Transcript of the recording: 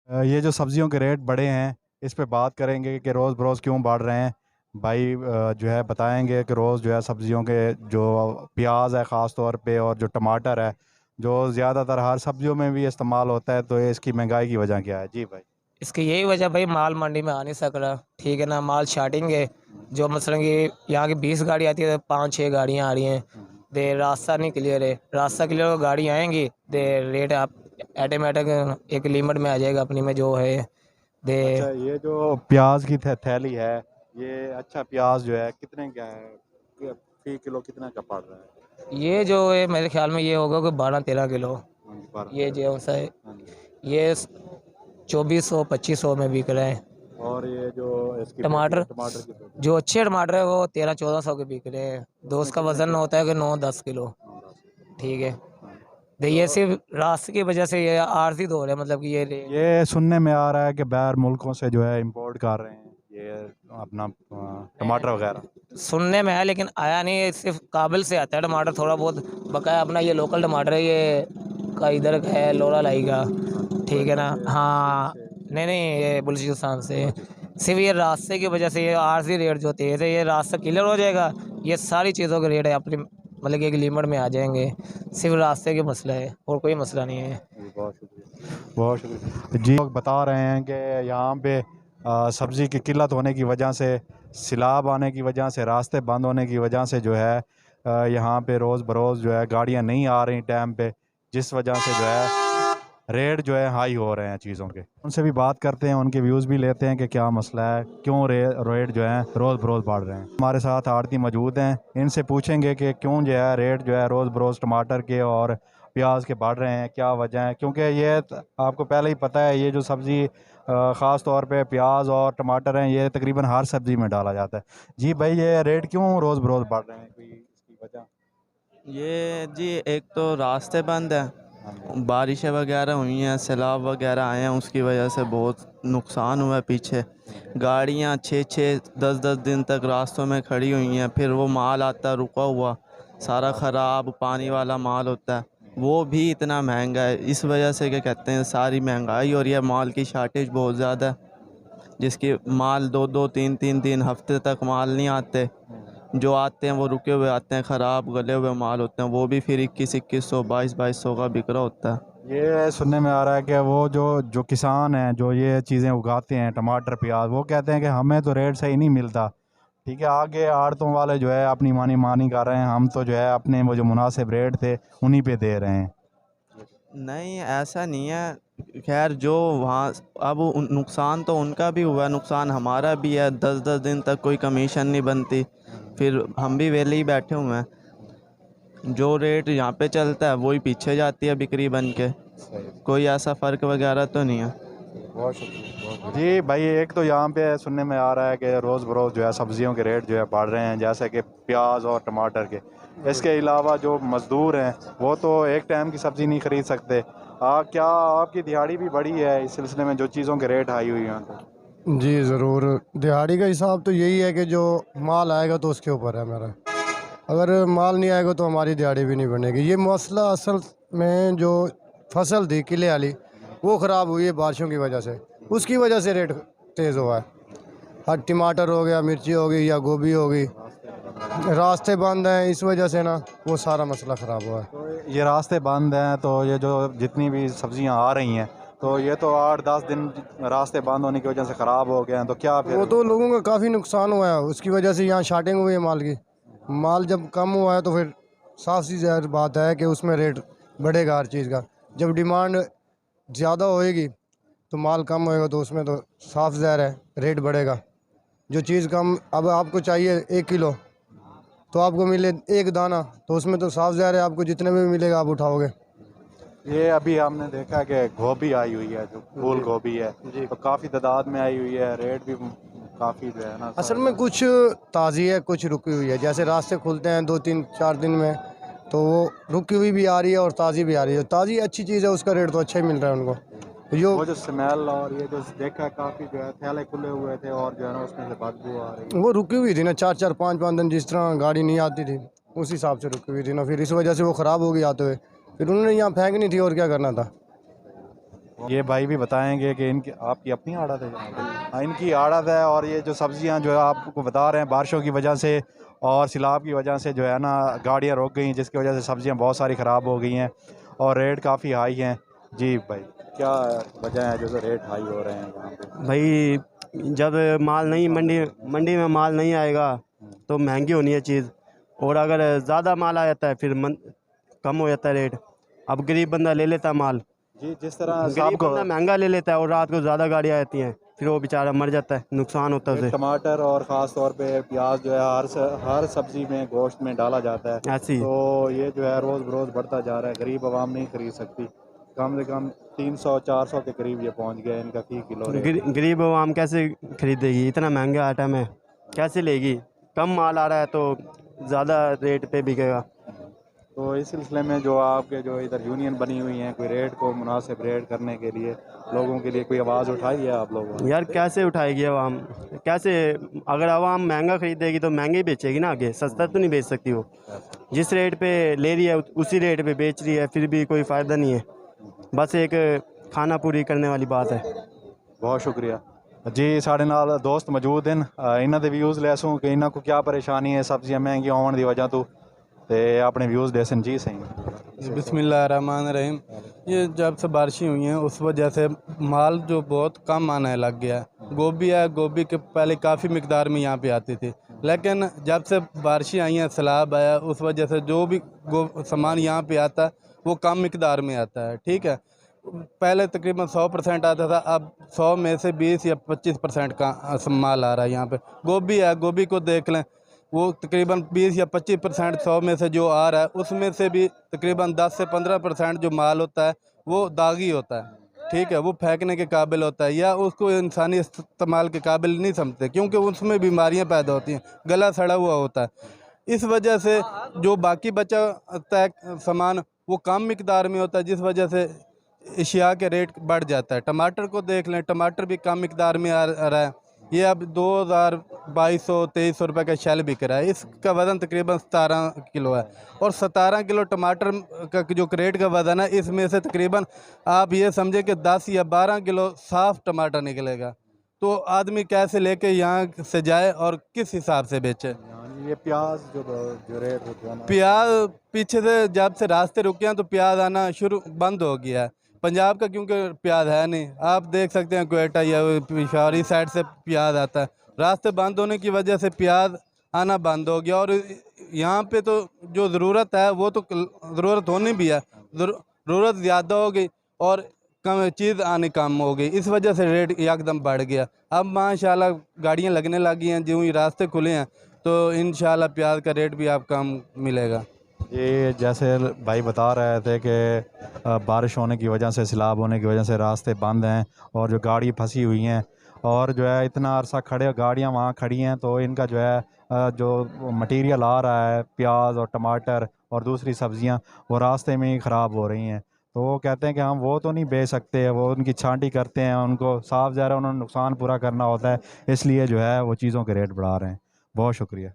ये जो सब्जियों के रेट बढ़े हैं, इस पे बात करेंगे कि रोज़ बरोज़ क्यों बढ़ रहे हैं। भाई जो है बताएंगे कि रोज़ जो है सब्जियों के जो प्याज है ख़ास तौर पे और जो टमाटर है जो ज़्यादातर हर सब्जियों में भी इस्तेमाल होता है, तो ये इसकी महंगाई की वजह क्या है? जी भाई। इसकी यही वजह भाई, माल मंडी में आ नहीं सक रहा, ठीक है ना। माल शार्टिंग है। जो मसलन कि यहाँ की 20 गाड़ी आती है तो 5-6 गाड़ियाँ आ रही हैं। दे रास्ता नहीं क्लियर है। रास्ता क्लियर हो गाड़ी आएंगी दे रेट आप ऑटोमेटिक एक लिमिट में आ जाएगा अपनी में जो है दे। अच्छा, ये जो प्याज की थैली है, ये अच्छा प्याज जो है कितने का है? फी किलो कितना का पड़ रहा है? ये जो है मेरे ख्याल में ये होगा कि 12-13 किलो। हाँ जी, 12 ये 13। जो सा है हाँ जी। ये 2400-2500 में बिक रहा है। और ये जो इसकी पेटी है टमाटर टमाटर की पेटी, जो अच्छे टमाटर है वो 13-1400 के बिक रहे हैं। दो उसमें उसका कितने वजन किलो? होता है कि 9-10 किलो। 9 10 ठीक है। हाँ। तो ये तो सिर्फ रास्ते की वजह से ये आर्थिक हो रहा है, मतलब कि ये रेट। ये सुनने में आ रहा है कि बाहर मुल्कों से जो है इंपोर्ट कर रहे हैं ये अपना टमाटर वगैरह। सुनने में है लेकिन आया नहीं है। सिर्फ काबिल से आता है टमाटर थोड़ा बहुत। बकाया अपना ये लोकल टमाटर है, ये का इधर का है, लोरा लाई का। हाँ जी, ठीक है कोयटा ना। से, सिंध हाँ। से, नहीं नहीं, ये बलूचिस्तान से। बलूचिस्तान। सिर्फ ये रास्ते की वजह से ये आरसी रेट जो तेज़ है, ये रास्ता क्लियर हो जाएगा। ये सारी चीज़ों के रेट है अपनी मतलब कि एक लिमिट में आ जाएंगे। सिर्फ रास्ते के मसला है और कोई मसला नहीं है। जी, बहुत शुक्रिया, बहुत शुक्रिया जी। लोग बता रहे हैं कि यहाँ पे सब्ज़ी की किल्लत होने की वजह से, सैलाब आने की वजह से, रास्ते बंद होने की वजह से जो है यहाँ पे रोज़ बरोज़ जो है गाड़ियाँ नहीं आ रही टाइम पे, जिस वजह से जो है रेट जो है हाई हो रहे हैं चीज़ों के। उनसे भी बात करते हैं, उनके व्यूज़ भी लेते हैं कि क्या मसला है, क्यों रेट जो है रोज़ बरोज़ बढ़ रहे हैं। हमारे साथ आड़ती मौजूद हैं, इनसे पूछेंगे कि क्यों जो है रेट जो है रोज़ बरोज़ टमाटर के और प्याज के बढ़ रहे हैं, क्या वजह है। क्योंकि ये आपको पहले ही पता है, ये जो सब्ज़ी ख़ास तौर पे प्याज और टमाटर हैं, ये तकरीबन हर सब्ज़ी में डाला जाता है। जी भाई, ये रेट क्यों रोज़ बरोज़ बढ़ रहे हैं, कोई इसकी वजह? ये जी एक तो रास्ते बंद हाँ जी। हैं, बारिशें वगैरह हुई हैं, सैलाब वगैरह आए हैं, उसकी वजह से बहुत नुकसान हुआ है पीछे। गाड़ियाँ 6-6 10-10 दिन तक रास्तों में खड़ी हुई हैं, फिर वो माल आता है रुका हुआ, सारा ख़राब पानी वाला माल होता है, वो भी इतना महंगा है। इस वजह से क्या कहते हैं, सारी महंगाई और यह माल की शार्टेज बहुत ज़्यादा है, जिसकी माल 2-2 3-3 दिन हफ्ते तक माल नहीं आते। जो आते हैं वो रुके हुए आते हैं, ख़राब गले हुए माल होते हैं, वो भी फिर 2100 2200 का बिक रहा होता है। ये सुनने में आ रहा है कि वो जो जो किसान हैं जो ये चीज़ें उगाते हैं टमाटर प्याज, वो कहते हैं कि हमें तो रेट सही नहीं मिलता। ठीक है, आगे आड़तों वाले जो है अपनी मानी मानी कर रहे हैं, हम तो जो है अपने वो जो मुनासिब रेट थे उन्हीं पे दे रहे हैं। नहीं, ऐसा नहीं है। खैर जो वहाँ अब नुकसान तो उनका भी हुआ, नुकसान हमारा भी है। 10-10 दिन तक कोई कमीशन नहीं बनती, फिर हम भी वेले ही बैठे हुए हैं। जो रेट यहाँ पे चलता है वही पीछे जाती है बिक्री बन के। सही। कोई ऐसा फ़र्क वगैरह तो नहीं है। बहुत शुक्रिया, बहुत जी भाई। एक तो यहाँ पे सुनने में आ रहा है कि रोज़ बरोज़ जो है सब्जियों के रेट जो है बढ़ रहे हैं, जैसे कि प्याज और टमाटर के। इसके अलावा जो मज़दूर हैं वो तो एक टाइम की सब्ज़ी नहीं ख़रीद सकते। क्या आपकी दिहाड़ी भी बढ़ी है इस सिलसिले में, जो चीज़ों के रेट हाई हुई हैं तो? जी ज़रूर। दिहाड़ी का हिसाब तो यही है कि जो माल आएगा तो उसके ऊपर है मेरा। अगर माल नहीं आएगा तो हमारी दिहाड़ी भी नहीं बनेगी। ये मसला असल में जो फसल थी किले वाली वो ख़राब हुई है बारिशों की वजह से, उसकी वजह से रेट तेज़ हुआ है। हर टमाटर हो गया, मिर्ची हो गई या गोभी हो गई, रास्ते बंद हैं, इस वजह से ना वो सारा मसला ख़राब हुआ है। तो ये रास्ते बंद हैं, तो ये जो जितनी भी सब्जियां आ रही हैं, तो ये तो 8 10 दिन रास्ते बंद होने की वजह से ख़राब हो गए हैं, तो क्या वो फिर? तो लोगों का काफ़ी नुकसान हुआ है, उसकी वजह से यहाँ शार्टिंग हुई है माल की। माल जब कम हुआ है तो फिर साफ सी ज़ाहिर बात है कि उसमें रेट बढ़ेगा हर चीज़ का। जब डिमांड ज़्यादा होएगी तो माल कम होएगा तो उसमें तो साफ ज़ाहिर है रेट बढ़ेगा। जो चीज़ कम अब आपको चाहिए 1 किलो तो आपको मिले एक दाना, तो उसमें तो साफ ज़ाहिर है आपको जितने में भी मिलेगा आप उठाओगे। ये अभी हमने देखा कि गोभी आई हुई है, जो फूल गोभी है, जी। तो काफ़ी तादाद में आई हुई है, रेट भी काफ़ी जो है ना असल में कुछ ताज़ी है, कुछ रुकी हुई है। जैसे रास्ते खुलते हैं 2 3 4 दिन में तो वो रुकी हुई भी आ रही है और ताज़ी भी आ रही है। ताज़ी अच्छी चीज़ है, उसका रेट तो अच्छा ही मिल रहा है उनको। जो वो जो स्मेल और ये जो देखा काफ़ी जो है थैले खुले हुए थे और जो है ना उसमें से बदबू आ रही वो रुकी हुई थी ना 4 4 5 5 दिन, जिस तरह गाड़ी नहीं आती थी उस हिसाब से रुकी हुई थी ना, फिर इस वजह से वो ख़राब हो गई आते हुए। फिर उन्होंने यहाँ फेंकनी थी और क्या करना था। है। ये भाई भी बताएंगे कि इनकी आपकी अपनी आड़त है जनाब? हाँ, इनकी आड़त है। और ये जो सब्जियां जो है आपको बता रहे हैं बारिशों की वजह से और सैलाब की वजह से जो है ना गाड़ियां रुक गई, जिसकी वजह से सब्जियां बहुत सारी ख़राब हो गई हैं और रेट काफ़ी हाई हैं। जी भाई, क्या वजह है जो रेट हाई हो रहे हैं यहाँ पे? भाई जब माल नहीं मंडी मंडी में माल नहीं आएगा तो महंगी होनी है चीज़, और अगर ज़्यादा माल आ जाता है फिर कम हो जाता है रेट। अब गरीब बंदा ले लेता है माल, जी, जिस तरह गरीब सबको बंदा महंगा ले लेता है और रात को ज़्यादा गाड़ियाँ आती हैं, फिर वो बेचारा मर जाता है, नुकसान होता है उसे। टमाटर और ख़ास तौर पे प्याज जो है हर सब्जी में गोश्त में डाला जाता है, ऐसी तो ये जो है रोज़ बरोज़ बढ़ता जा रहा है। गरीब आवाम नहीं खरीद सकती। कम से कम 300-400 के करीब ये पहुंच गया है इनका फी किलो रेट। गरीब आवाम कैसे खरीदेगी, इतना महंगा आइटम है कैसे लेगी। कम माल आ रहा है तो ज़्यादा रेट पे बिकेगा। तो इस सिलसिले में जो आपके जो इधर यूनियन बनी हुई हैं, कोई रेट को मुनासिब रेट करने के लिए लोगों के लिए कोई आवाज़ उठाई है आप लोगों ने? यार कैसे उठाएगी आवाम, कैसे? अगर आवाम महंगा खरीदेगी तो महंगे ही बेचेगी ना, आगे सस्ता तो नहीं बेच सकती वो। जिस रेट पे ले रही है उसी रेट पे बेच रही है, फिर भी कोई फ़ायदा नहीं है, बस एक खाना पूरी करने वाली बात है। बहुत शुक्रिया जी। साढ़े नाल दोस्त मौजूद हैं, इन्हों के व्यूज़ लैसूँ कि इन्हों को क्या परेशानी है सब्जियां महंगी होने की वजह तो अपने व्यूज़ देसन। जी सही। बिस्मिल्लाहिर्रहमानिर्रहीम। ये जब से बारिशें हुई हैं उस वजह से माल जो बहुत कम आने लग गया है। गोभी है, गोभी के पहले काफ़ी मिकदार में यहाँ पे आती थी, लेकिन जब से बारिशें आई हैं, सैलाब आया, उस वजह से जो भी सामान यहाँ पे आता है वो कम मिकदार में आता है। ठीक है, पहले तकरीबन 100% आता था, अब 100 में से 20 या 25% का माल आ रहा है यहाँ पे। गोभी है, गोभी को देख लें, वो तकरीबन 20 या 25% 100 में से जो आ रहा है उसमें से भी तकरीबन 10 से 15% जो माल होता है वो दागी होता है। ठीक है, वो फेंकने के काबिल होता है या उसको इंसानी इस्तेमाल के काबिल नहीं समझते, क्योंकि उसमें बीमारियां पैदा होती हैं, गला सड़ा हुआ होता है। इस वजह से जो बाकी बचा तय सामान वो कम मिकदार में होता है, जिस वजह से एशिया के रेट बढ़ जाता है। टमाटर को देख लें, टमाटर भी कम मिकदार में आ रहा है। ये अब 2200-2300 रुपये का शेल बिक रहा है। इसका वज़न तकरीबन 17 किलो है, और 17 किलो टमाटर का जो क्रेट का वज़न है, इसमें से तकरीबन आप ये समझे कि 10 या 12 किलो साफ़ टमाटर निकलेगा। तो आदमी कैसे लेके यहाँ से जाए और किस हिसाब से बेचे? ये प्याज जो रेट होता है ना, प्याज पीछे से जब से रास्ते रुके हैं तो प्याज आना बंद हो गया है। पंजाब का क्योंकि प्याज है नहीं, आप देख सकते हैं क्वेटा या पिशावरी साइड से प्याज आता है। रास्ते बंद होने की वजह से प्याज आना बंद हो गया, और यहाँ पे तो जो ज़रूरत है वो तो ज़रूरत होनी भी है, ज़रूरत ज़्यादा हो गई और कम चीज़ आनी कम हो गई, इस वजह से रेट एकदम बढ़ गया। अब माशाल्लाह गाड़ियाँ लगने लगी हैं, जो ही रास्ते खुले हैं तो इंशाल्लाह प्याज का रेट भी आप कम मिलेगा। ये जैसे भाई बता रहे थे कि बारिश होने की वजह से, सैलाब होने की वजह से रास्ते बंद हैं और जो गाड़ी फंसी हुई हैं और जो है इतना अरसा खड़े गाड़ियां वहाँ खड़ी हैं, तो इनका जो है जो मटेरियल आ रहा है प्याज और टमाटर और दूसरी सब्जियां वो रास्ते में ही ख़राब हो रही हैं। तो वो कहते हैं कि हम वो तो नहीं बेच सकते, वो उनकी छांटी करते हैं, उनको साफ ज़ाहिर उन्होंने नुकसान पूरा करना होता है, इसलिए जो है वो चीज़ों के रेट बढ़ा रहे हैं। बहुत शुक्रिया।